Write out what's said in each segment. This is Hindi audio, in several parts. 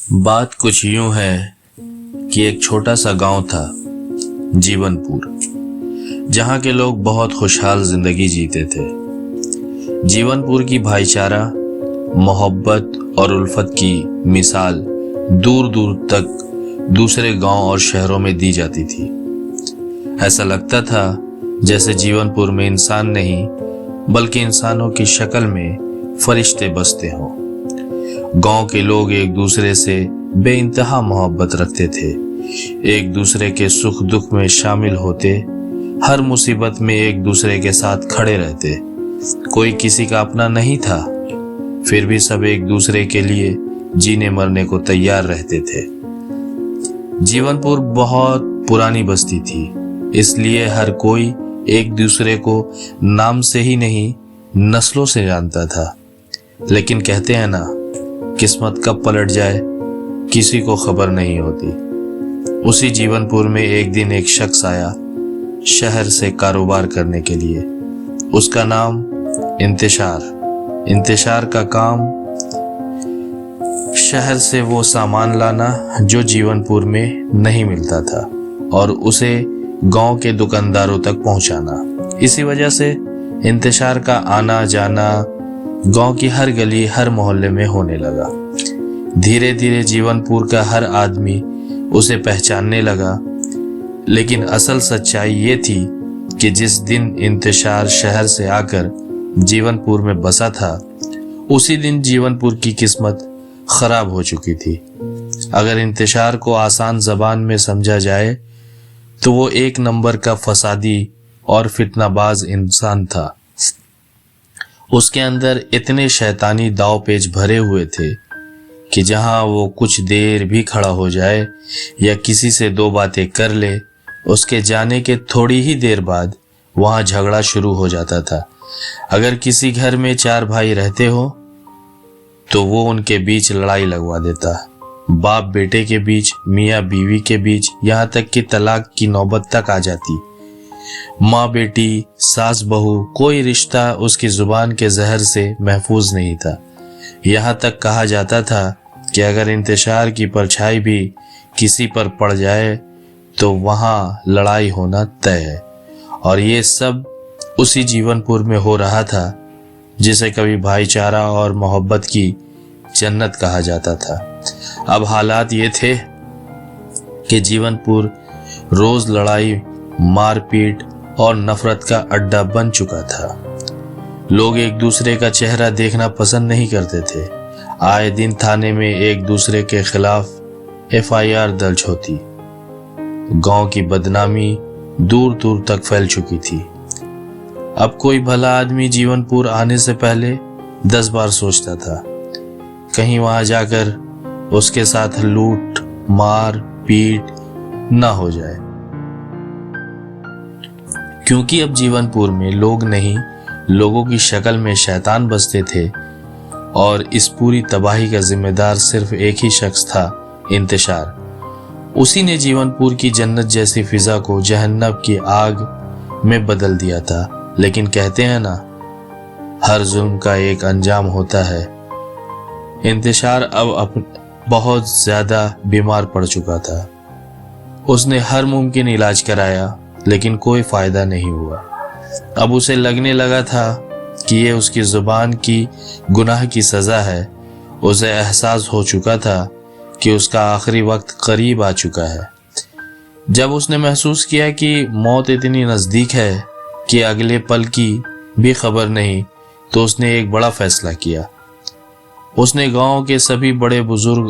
बात कुछ यूं है कि एक छोटा सा गांव था, जीवनपुर, जहां के लोग बहुत खुशहाल जिंदगी जीते थे। जीवनपुर की भाईचारा, मोहब्बत और उल्फत की मिसाल दूर दूर तक दूसरे गांव और शहरों में दी जाती थी। ऐसा लगता था जैसे जीवनपुर में इंसान नहीं बल्कि इंसानों की शक्ल में फरिश्ते बसते हों। गांव के लोग एक दूसरे से बेइंतहा मोहब्बत रखते थे, एक दूसरे के सुख दुख में शामिल होते, हर मुसीबत में एक दूसरे के साथ खड़े रहते। कोई किसी का अपना नहीं था, फिर भी सब एक दूसरे के लिए जीने मरने को तैयार रहते थे। जीवनपुर बहुत पुरानी बस्ती थी, इसलिए हर कोई एक दूसरे को नाम से ही नहीं नस्लों से जानता था। लेकिन कहते हैं ना, किस्मत कब पलट जाए किसी को खबर नहीं होती। उसी जीवनपुर में एक दिन एक शख्स आया शहर से कारोबार करने के लिए। उसका नाम इंतशार का काम शहर से वो सामान लाना जो जीवनपुर में नहीं मिलता था और उसे गांव के दुकानदारों तक पहुंचाना। इसी वजह से इंतशार का आना जाना गांव की हर गली हर मोहल्ले में होने लगा। धीरे धीरे जीवनपुर का हर आदमी उसे पहचानने लगा। लेकिन असल सच्चाई ये थी कि जिस दिन इंतशार शहर से आकर जीवनपुर में बसा था, उसी दिन जीवनपुर की किस्मत खराब हो चुकी थी। अगर इंतशार को आसान जबान में समझा जाए तो वो एक नंबर का फसादी और फितनाबाज इंसान था। उसके अंदर इतने शैतानी दाव पेच भरे हुए थे कि जहां वो कुछ देर भी खड़ा हो जाए या किसी से दो बातें कर ले, उसके जाने के थोड़ी ही देर बाद वहां झगड़ा शुरू हो जाता था। अगर किसी घर में 4 भाई रहते हो तो वो उनके बीच लड़ाई लगवा देता। बाप बेटे के बीच, मियाँ बीवी के बीच, यहाँ तक कि तलाक की नौबत तक आ जाती। माँ बेटी, सास बहू, कोई रिश्ता उसकी जुबान के जहर से महफूज नहीं था। यहाँ तक कहा जाता था कि अगर इंतशार की परछाई भी किसी पर पड़ जाए तो वहां लड़ाई होना तय है। और ये सब उसी जीवनपुर में हो रहा था जिसे कभी भाईचारा और मोहब्बत की जन्नत कहा जाता था। अब हालात ये थे कि जीवनपुर रोज लड़ाई, मारपीट और नफरत का अड्डा बन चुका था। लोग एक दूसरे का चेहरा देखना पसंद नहीं करते थे। आए दिन थाने में एक दूसरे के खिलाफ FIR दर्ज होती। गांव की बदनामी दूर दूर तक फैल चुकी थी। अब कोई भला आदमी जीवनपुर आने से पहले 10 बार सोचता था कहीं वहां जाकर उसके साथ लूट मार पीट ना हो जाए। क्योंकि अब जीवनपुर में लोग नहीं, लोगों की शक्ल में शैतान बसते थे और इस पूरी तबाही का जिम्मेदार सिर्फ एक ही शख्स था, इंतशार। उसी ने जीवनपुर की जन्नत जैसी फिजा को जहन्नम की आग में बदल दिया था। लेकिन कहते हैं ना, हर जुल्म का एक अंजाम होता है। इंतशार अब बहुत ज्यादा बीमार पड़ चुका था। उसने हर मुमकिन इलाज कराया लेकिन कोई फायदा नहीं हुआ। अब उसे लगने लगा था कि ये उसकी जुबान की गुनाह की सजा है। उसे एहसास हो चुका था कि उसका आखिरी वक्त करीब आ चुका है। जब उसने महसूस किया कि मौत इतनी नज़दीक है कि अगले पल की भी खबर नहीं, तो उसने एक बड़ा फैसला किया। उसने गांव के सभी बड़े बुजुर्ग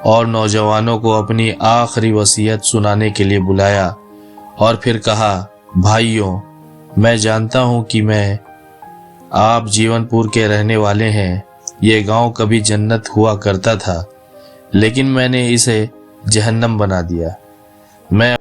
और नौजवानों को अपनी आखिरी वसीयत सुनाने के लिए बुलाया और फिर कहा, भाइयों, मैं जानता हूं कि आप जीवनपुर के रहने वाले हैं। ये गांव कभी जन्नत हुआ करता था, लेकिन मैंने इसे जहन्नम बना दिया। मैं